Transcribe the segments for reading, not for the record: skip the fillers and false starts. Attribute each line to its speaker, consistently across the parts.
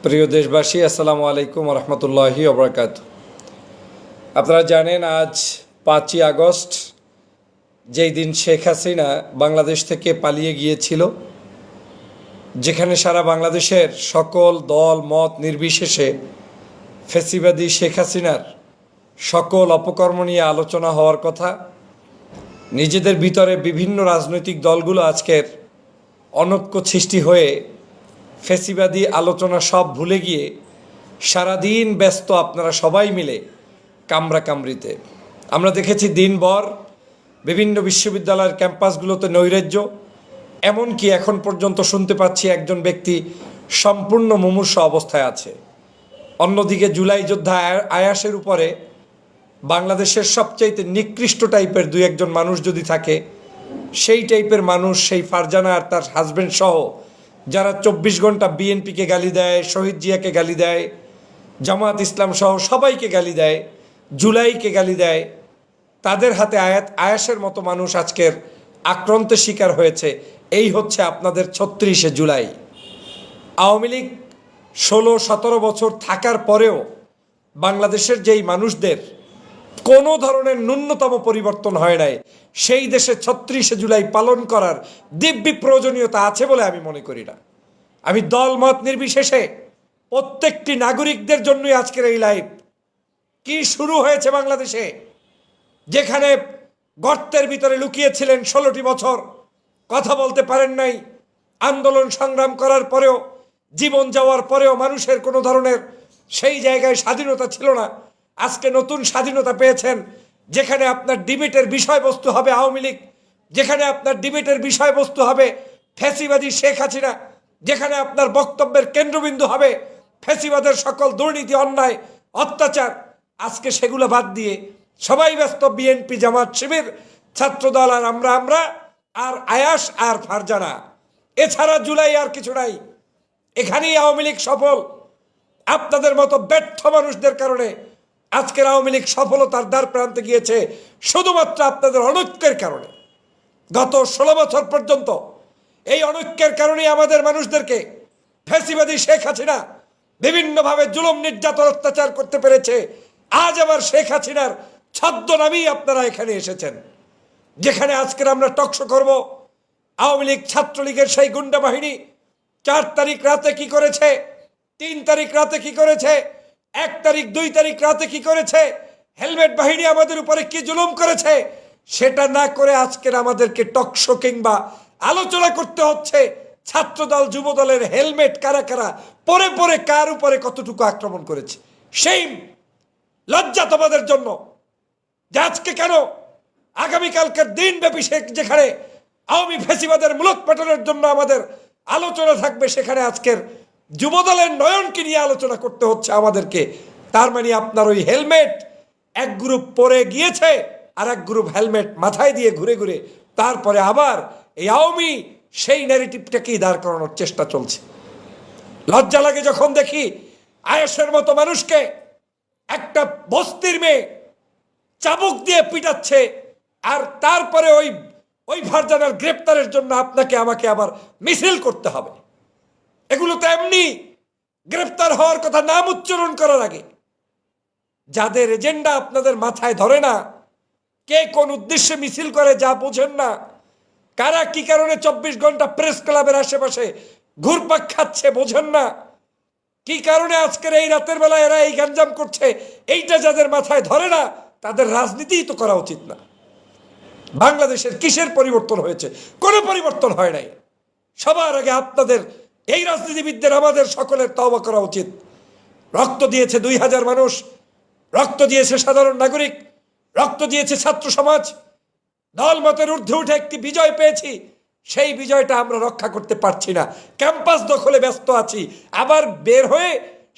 Speaker 1: প্রিয় দেশবাসী, আসসালামু আলাইকুম রহমতুল্লাহি ওবরাকাত। আপনারা জানেন আজ 5ই আগস্ট, যেই দিন শেখ হাসিনা বাংলাদেশ থেকে পালিয়ে গিয়েছিল, যেখানে সারা বাংলাদেশের সকল দল মত নির্বিশেষে ফ্যাসিবাদী শেখ হাসিনার সকল অপকর্ম নিয়ে আলোচনা হওয়ার কথা। নিজেদের ভিতরে বিভিন্ন রাজনৈতিক দলগুলো আজকের অনৈক্য সৃষ্টি হয়ে ফ্যাসিবাদী আলোচনা সব ভুলে গিয়ে সারাদিন ব্যস্ত আপনারা সবাই মিলে কামড়াকামড়িতে। আমরা দেখেছি দিনভর বিভিন্ন বিশ্ববিদ্যালয়ের ক্যাম্পাসগুলোতে নৈরাজ্য, এমনকি এখন পর্যন্ত শুনতে পাচ্ছি একজন ব্যক্তি সম্পূর্ণ মুমূর্ষ অবস্থায় আছে। অন্যদিকে জুলাই যোদ্ধা আয়াসের উপরে বাংলাদেশের সবচাইতে নিকৃষ্ট টাইপের দুই একজন মানুষ যদি থাকে, সেই টাইপের মানুষ, সেই ফারজানা আর তার হাজব্যান্ড সহ যারা 24 ঘন্টা বিএনপিকে গালি দেয়, শহীদ জিয়াকে গালি দেয়, জামাত ইসলাম সহ সবাইকে গালি দেয়, জুলাইকে গালি দেয়, তাদের হাতে আয়াসের মতো মানুষ আজকের আক্রান্তের শিকার হয়েছে। এই হচ্ছে আপনাদের 36শে জুলাই। আওয়ামী লীগ 16-17 বছর থাকার পরেও বাংলাদেশের যেই মানুষদের কোনো ধরনের ন্যূনতম পরিবর্তন হয় নাই, সেই দেশে 36শে জুলাই পালন করার দিব্যি প্রয়োজনীয়তা আছে বলে আমি মনে করি না। আমি দল মত নির্বিশেষে প্রত্যেকটি নাগরিকদের জন্যই আজকের এই লাইভ। কি শুরু হয়েছে বাংলাদেশে, যেখানে গর্তের ভিতরে লুকিয়েছিলেন 16টি বছর, কথা বলতে পারেন নাই, আন্দোলন সংগ্রাম করার পরেও, জীবন যাওয়ার পরেও মানুষের কোনো ধরনের সেই জায়গায় স্বাধীনতা ছিল না। আজকে নতুন স্বাধীনতা পেয়েছেন, যেখানে আপনার ডিবেটের বিষয়বস্তু হবে আওয়ামী লীগ, যেখানে আপনার ডিবেটের বিষয়বস্তু হবে ফ্যাসিবাদী শেখ হাসিনা, যেখানে আপনার বক্তব্যের কেন্দ্রবিন্দু হবে ফ্যাসিবাদের সকল দুর্নীতি, অন্যায়, অত্যাচার। আজকে সেগুলো বাদ দিয়ে সবাই ব্যস্ত বিএনপি, জামাত, শিবির, ছাত্রদল আর আমরা আর আয়াস আর ফারজানা। এছাড়া জুলাই আর কিছু নাই। এখানেই আওয়ামী লীগ সফল। আপনাদের মতো ব্যর্থ মানুষদের কারণে আজকের আওয়ামী লীগ সফলতার দ্বার প্রান্তে গিয়েছে, শুধুমাত্র আপনাদের অনৈক্যের কারণে। গত 16 বছর পর্যন্ত এই অনৈক্যের কারণেই আমাদের মানুষদেরকে ফ্যাসিবাদী শেখ হাসিনা বিভিন্নভাবে জুলুম, নির্যাতন, অত্যাচার করতে পেরেছে। আজ আবার শেখ হাসিনার ছদ্মনামেই আপনারা এখানে এসেছেন, যেখানে আজকের আমরা টকশো করব। আওয়ামী লীগ, ছাত্রলীগের সেই গুন্ডা বাহিনী 4 তারিখ রাতে কি করেছে, 3 তারিখ রাতে কি করেছে, 1 তারিখ 2 তারিখ রাতে কি করেছে, হেলমেট বাহিনী আমাদের উপরে কি জুলুম করেছে, সেটা না করে আজকের আমাদেরকে টকশো কিংবা আলোচনা করতে হচ্ছে ছাত্রদল, যুবদলের হেলমেট কারা কারা পরে পরে কার উপরে কতটুকু আক্রমণ করেছে। সেই লজ্জা তোমাদের জন্য যে আজকে কেন আগামীকালকের দিনব্যাপী যেখানে আওয়ামী ফ্যাসিবাদের মূলোৎপাটনের জন্য আমাদের আলোচনা থাকবে, সেখানে আজকের যুবদলের নয়নকে নিয়ে আলোচনা করতে হচ্ছে আমাদেরকে। তার মানে আপনার ওই হেলমেট এক গ্রুপ পরে গিয়েছে, আর এক গ্রুপ হেলমেট মাথায় দিয়ে ঘুরে ঘুরে তারপরে আবার এই আওয়ামী সেই ন্যারেটিভটাকেই দাঁড় করানোর চেষ্টা চলছে। লজ্জা লাগে যখন দেখি আয়েশের মতো মানুষকে একটা বস্তির মেয়ে চাবুক দিয়ে পিটাচ্ছে, আর তারপরে ওই ফারজানার গ্রেপ্তারের জন্য আপনাকে আমাকে আবার মিছিল করতে হবে। এগুলো তো এমনি গ্রেপ্তার হওয়ার কথা নাম উচ্চারণ করার আগে। যাদের এজেন্ডা আপনাদের মাথায় ধরে না, কে কোন উদ্দেশ্যে মিছিল করে যা বোঝেন না, কারা কি কারণে 24 ঘন্টা প্রেস ক্লাবের আশেপাশে ঘুরপাক খাচ্ছে বোঝেন না, কি কারণে আজকের এই রাতের বেলা এরা এই গ্যাঞ্জাম করছে, এইটা যাদের মাথায় ধরে না, তাদের রাজনীতিই তো করা উচিত না। বাংলাদেশের কিসের পরিবর্তন হয়েছে? কোনো পরিবর্তন হয় নাই। সবার আগে আপনাদের এই রাজনীতিবিদদের, আমাদের সকলের তওবা করা উচিত। রক্ত দিয়েছে 2000 মানুষ, রক্ত দিয়েছে সাধারণ নাগরিক, রক্ত দিয়েছে ছাত্র সমাজ। দল মতের ঊর্ধ্বে উঠে একটি বিজয় পেয়েছি, সেই বিজয়টা আমরা রক্ষা করতে পারছি না। ক্যাম্পাস দখলে ব্যস্ত আছি, আবার বের হয়ে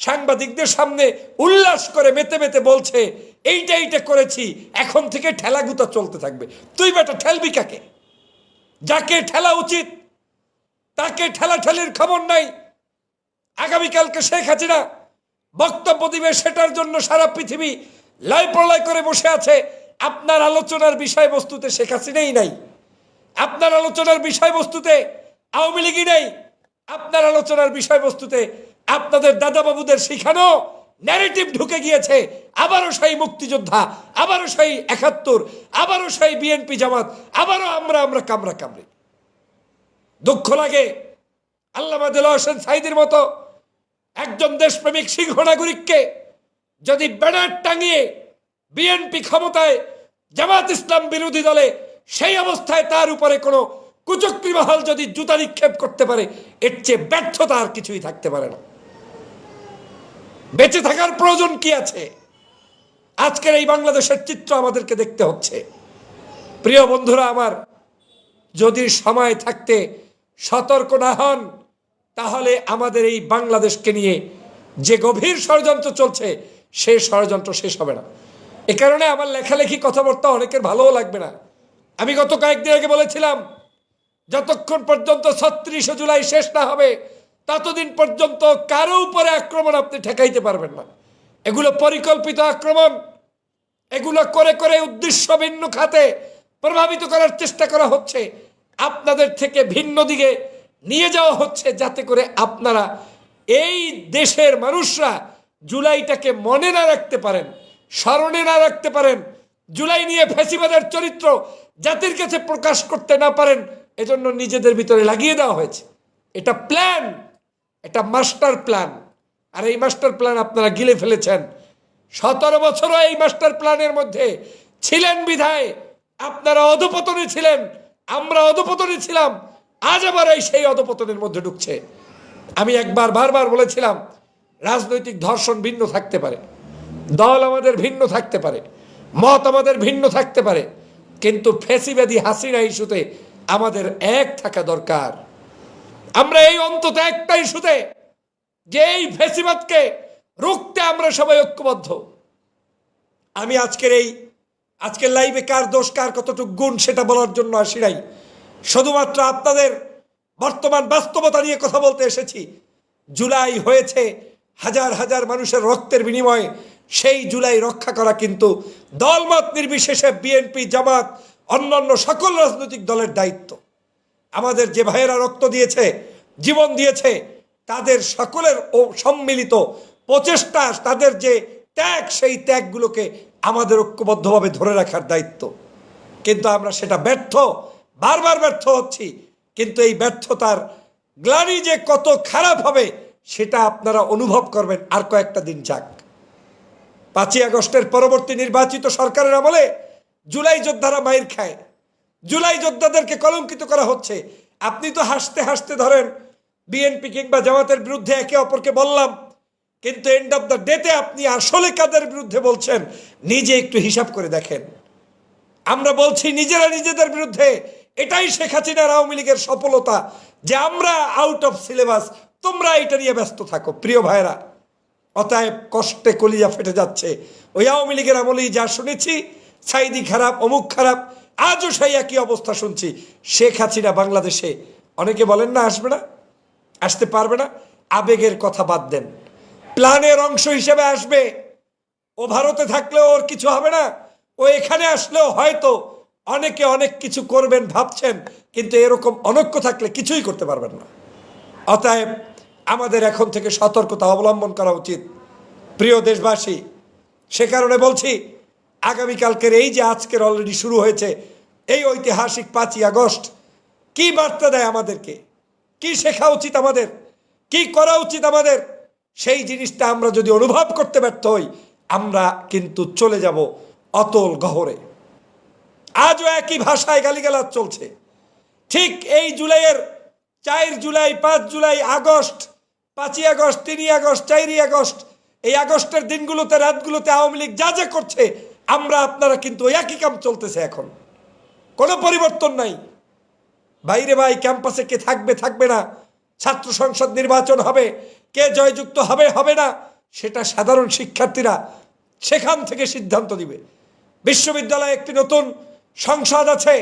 Speaker 1: সাংবাদিকদের সামনে উল্লাস করে মেতে মেতে বলছে এইটা করেছি, এখন থেকে ঠেলাগুতা চলতে থাকবে। তুই বেটা ঠেলবি কাকে? যাকে ঠেলা উচিত তাকে ঠেলাঠেলির খবর নাই। আগামীকালকে শেখ হাসিনা বক্তব্য দিবে, সেটার জন্য সারা পৃথিবী লয় প্রলয় করে বসে আছে। আপনার আলোচনার বিষয়বস্তুতে শেখ হাসিনাই নাই, আপনার আলোচনার বিষয়বস্তুতে আওয়ামী লীগই নাই, আপনার আলোচনার বিষয়বস্তুতে আপনাদের দাদা বাবুদের শিখানো ন্যারেটিভ ঢুকে গিয়েছে। আবারও সেই মুক্তিযোদ্ধা, আবারও সেই ৭১, আবারও সেই বিএনপি জামাত, আবারও আমরা কামরা কামড়ি। দুঃখ লাগে আল্লামা দেলোয়ার হোসেন সাঈদীর মতো একজন দেশপ্রেমিক সিংহ নাগরিককে যদি ব্যানার টাঙিয়ে বিএনপি ক্ষমতায়, জামাত ইসলাম বিরোধী দলে, সেই অবস্থায় তার উপরে কোনো কুচক্রী মহল যদি জুতা নিক্ষেপ করতে পারে, এর চেয়ে ব্যর্থতা আর কিছুই থাকতে পারে না। বেঁচে থাকার প্রয়োজন কি আছে? আজকের এই বাংলাদেশের চিত্র আমাদেরকে দেখতে হচ্ছে। প্রিয় বন্ধুরা আমার, যদি সময় থাকতে সতর্ক না হন, তাহলে আমাদের এই বাংলাদেশকে নিয়ে যে গভীর ষড়যন্ত্র চলছে, সেই ষড়যন্ত্র শেষ হবে না। এ কারণে আমার লেখালেখি কথাবার্তা অনেকের ভালোও লাগবে না। আমি গত কয়েকদিন আগে বলেছিলাম, যতক্ষণ পর্যন্ত ৩৬ জুলাই শেষ না হবে, ততদিন পর্যন্ত কারো উপরে আক্রমণ আপনি ঠেকাইতে পারবেন না। এগুলো পরিকল্পিত আক্রমণ, এগুলো করে করে উদ্দেশ্য ভিন্ন খাতে প্রভাবিত করার চেষ্টা করা হচ্ছে। আপনাদের থেকে ভিন্ন দিকে নিয়ে যাওয়া হচ্ছে, যাতে করে আপনারা এই দেশের মানুষরা জুলাইটাকে মনে না রাখতে পারেন, স্মরণে না রাখতে পারেন, জুলাই নিয়ে ফ্যাসিবাদের চরিত্র জাতির কাছে প্রকাশ করতে না পারেন। এজন্য নিজেদের ভিতরে লাগিয়ে দেওয়া হয়েছে। এটা প্ল্যান, এটা মাস্টার প্ল্যান। আর এই মাস্টার প্ল্যান আপনারা গিলে ফেলেছেন। ১৭ বছরও এই মাস্টার প্ল্যানের মধ্যে ছিলেন বিধায় আপনারা অধপতনে ছিলেন, আমরা অধপতনে ছিলাম। আজ আবার এই সেই অধপতনের মধ্যে ঢুকছে। আমি বারবার বলেছিলাম, রাজনৈতিক ধর্ষণ ভিন্ন থাকতে পারে, দল আমাদের ভিন্ন থাকতে পারে, মত আমাদের ভিন্ন থাকতে পারে, কিন্তু ফ্যাসিবাদী হাসিনা ইস্যুতে আমাদের এক থাকা দরকার। আমরা এই অন্তত একটা ইস্যুতে, যে এই ফ্যাসিবাদকে রুখতে আমরা সবাই ঐক্যবদ্ধ। আমি আজকের লাইভে কার দোষ কার কতটুকু গুণ সেটা বলার জন্য আসি নাই, শুধুমাত্র আপনাদের বর্তমান বাস্তবতা নিয়ে কথা বলতে এসেছি। জুলাই হয়েছে হাজার হাজার মানুষের রক্তের বিনিময়ে। সেই জুলাই রক্ষা করা কিন্তু দলমত নির্বিশেষে বিএনপি, জামাত, অন্যান্য সকল রাজনৈতিক দলের দায়িত্ব। আমাদের যে ভাইয়েরা রক্ত দিয়েছে, জীবন দিয়েছে, তাদের সকলের সম্মিলিত প্রচেষ্টা, তাদের যে ত্যাগ, সেই ত্যাগগুলোকে আমাদের ঐক্যবদ্ধভাবে ধরে রাখার দায়িত্ব। কিন্তু আমরা সেটা বারবার ব্যর্থ হচ্ছি। কিন্তু এই ব্যর্থতার গ্লানি যে কত খারাপ হবে সেটা আপনারা অনুভব করবেন আর কয়েকটা দিন যাক। ৫ই আগস্টের পরবর্তী নির্বাচিত সরকারের আমলে জুলাই যোদ্ধারা মাইর খায়, জুলাই যোদ্ধাদেরকে কলঙ্কিত করা হচ্ছে। আপনি তো হাসতে হাসতে ধরেন বিএনপি কিংবা জামাতের বিরুদ্ধে একে অপরকে বললাম, কিন্তু এন্ড অফ দ্য ডেতে আপনি আসলে কাদের বিরুদ্ধে বলছেন নিজে একটু হিসাব করে দেখেন। আমরা বলছি নিজেরা নিজেদের বিরুদ্ধে। এটাই শেখ হাসিনার আওয়ামী লীগের সফলতা, যে আমরা আউট অফ সিলেবাস, তোমরা এটা নিয়ে ব্যস্ত থাকো। প্রিয় ভাইরা, অতএব কষ্টে কলিজা ফেটে যাচ্ছে। ওই আওয়ামী লীগের আমলেই যা শুনেছি, সাইদি খারাপ, অমুক খারাপ, আজও সেই একই অবস্থা শুনছি। শেখ হাসিনা বাংলাদেশে, অনেকে বলেন না আসবে না, আসতে পারবে না, আবেগের কথা বাদ দেন, প্ল্যানের অংশ হিসেবে আসবে। ও ভারতে থাকলেও ওর কিছু হবে না, ও এখানে আসলেও হয়তো অনেকে অনেক কিছু করবেন ভাবছেন, কিন্তু এরকম অনৈক্য থাকলে কিছুই করতে পারবেন না। অতএব আমাদের এখন থেকে সতর্কতা অবলম্বন করা উচিত। প্রিয় দেশবাসী, সে কারণে বলছি, আগামীকালকের এই যে আজকের অলরেডি শুরু হয়েছে এই ঐতিহাসিক ৫ই আগস্ট, কি বার্তা দেয় আমাদেরকে, কি শেখা উচিত আমাদের, কি করা উচিত আমাদের, সেই জিনিসটা আমরা যদি অনুভব করতে ব্যর্থ হই, আমরা কিন্তু চলে যাব অতল গহরে। আজও একই ভাষায় গালিগালাজ চলছে। ঠিক এই জুলাইয়ের ৪ জুলাই, ৫ জুলাই, আগস্ট, ৫ই আগস্ট, ৩ই আগস্ট, ৪ই আগস্ট, এই আগস্টের দিনগুলোতে, রাতগুলোতে আওয়ামী লীগ যা যা করছে, আমরা আপনারা কিন্তু একই কাম চলতেছে। এখন কোনো পরিবর্তন নাই। বাইরে ভাই, ক্যাম্পাসে কে থাকবে থাকবে না, ছাত্র সংসদ নির্বাচন হবে, কে জয়যুক্ত হবে হবে না, সেটা সাধারণ শিক্ষার্থীরা সেখান থেকে সিদ্ধান্ত দিবে। বিশ্ববিদ্যালয়ে একটি নতুন সংসদ আছে,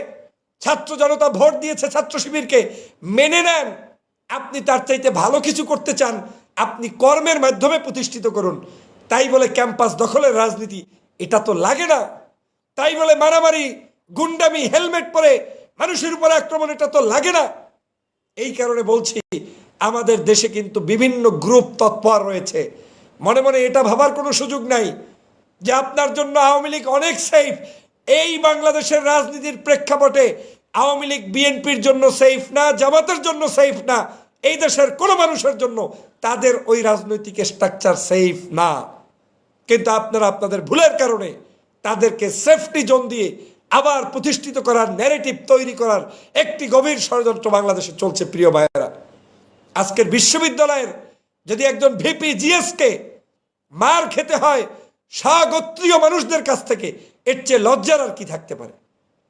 Speaker 1: ছাত্র জনতা ভোট দিয়েছে ছাত্র শিবিরকে, মেনে নেন। আপনি তার চাইতে ভালো কিছু করতে চান, আপনি কর্মের মাধ্যমে প্রতিষ্ঠিত করুন। তাই বলে ক্যাম্পাস দখলের রাজনীতি, এটা তো লাগে না। তাই বলে মারামারি, গুন্ডামি, হেলমেট পরে মানুষের উপরে আক্রমণ, এটা তো লাগে না। এই কারণে বলছি, আমাদের দেশে কিন্তু বিভিন্ন গ্রুপ তৎপর রয়েছে। মনে মনে এটা ভাবার কোনো সুযোগ নাই যে আপনার জন্য আওয়ামী লীগ অনেক সেফ। এই বাংলাদেশের রাজনীতির প্রেক্ষাপটে আওয়ামী লীগ বিএনপির জন্য সেফ না, জামাতের জন্য সেফ না, এই দেশের কোনো মানুষের জন্য তাদের ওই রাজনৈতিক স্ট্রাকচার সেফ না। কিন্তু আপনারা আপনাদের ভুলের কারণে তাদেরকে সেফটি জোন দিয়ে আবার প্রতিষ্ঠিত করার ন্যারেটিভ তৈরি করার একটি গভীর ষড়যন্ত্র বাংলাদেশে চলছে। প্রিয় ভাইয়েরা, আজকের বিশ্ববিদ্যালয়ের যদি একজন ভিপি জিএসকে মার খেতে হয় স্বগোত্রীয় মানুষদের কাছ থেকে, এর চেয়ে লজ্জার আর কি থাকতে পারে?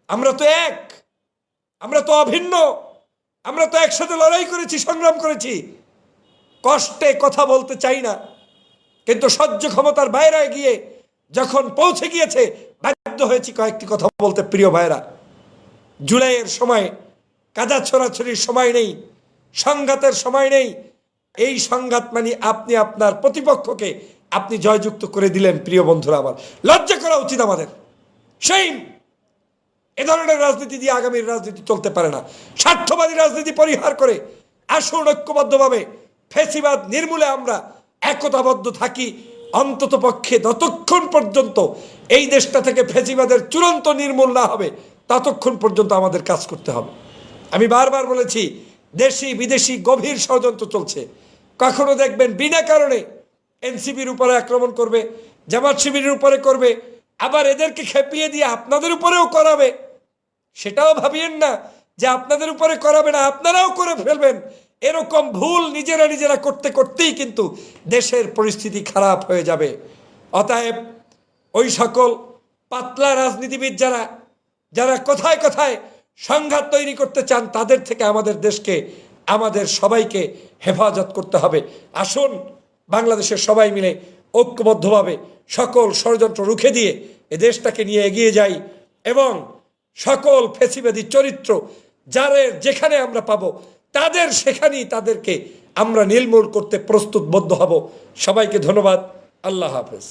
Speaker 1: আমরা তো এক, আমরা তো অভিন্ন, আমরা তো একসাথে লড়াই করেছি, সংগ্রাম করেছি। কষ্টে কথা বলতে চাই না, কিন্তু সহ্য ক্ষমতার বাইরে গিয়ে যখন পৌঁছে গিয়েছে বাধ্য হয়েছি কয়েকটি কথা বলতে। প্রিয় ভাইরা, জুলাইয়ের সময় কাদা ছোড়াছড়ির সময় নেই, সংঘাতের সময় নেই। এই সংঘাত মানে আপনি আপনার প্রতিপক্ষকে আপনি জয়যুক্ত করে দিলেন। প্রিয় বন্ধুরা আমার, লজ্জা করা উচিত আমাদের। সেই এ ধরনের রাজনীতি দিয়ে আগামীর রাজনীতি চলতে পারে না। স্বার্থবাদী রাজনীতি পরিহার করে আসুন ঐক্যবদ্ধভাবে ফ্যাসিবাদ নির্মূলে আমরা একতাবদ্ধ থাকি। অন্তত পক্ষে যতক্ষণ পর্যন্ত এই দেশটা থেকে ফ্যাসিবাদের চূড়ান্ত নির্মূল না হবে ততক্ষণ পর্যন্ত আমাদের কাজ করতে হবে। আমি বারবার বলেছি, দেশি বিদেশি গভীর ষড়যন্ত্র চলছে। কখনো দেখবেন বিনা কারণে এনসিপির উপরে আক্রমণ করবে, জামাত শিবিরের উপরে করবে, আবার এদেরকে খেপিয়ে দিয়ে আপনাদের উপরেও করাবে। সেটাও ভাবিয়েন না যে আপনাদের উপরে করাবে না, আপনারাও করে ফেলবেন। এরকম ভুল নিজেরা নিজেরা করতে করতেই কিন্তু দেশের পরিস্থিতি খারাপ হয়ে যাবে। অতএব ওই সকল পাতলা রাজনীতিবিদ যারা যারা কোথায় কোথায় সংঘাত তৈরি করতে চান, তাদের থেকে আমাদের দেশকে, আমাদের সবাইকে হেফাজত করতে হবে। আসুন বাংলাদেশের সবাই মিলে ঐক্যবদ্ধভাবে সকল ষড়যন্ত্র রুখে দিয়ে এ দেশটাকে নিয়ে এগিয়ে যাই এবং সকল ফ্যাসিবাদী চরিত্র যাদের যেখানে আমরা পাবো তাদের সেখানেই তাদেরকে আমরা নির্মূল করতে প্রস্তুতবদ্ধ হব। সবাইকে ধন্যবাদ। আল্লাহ হাফেজ।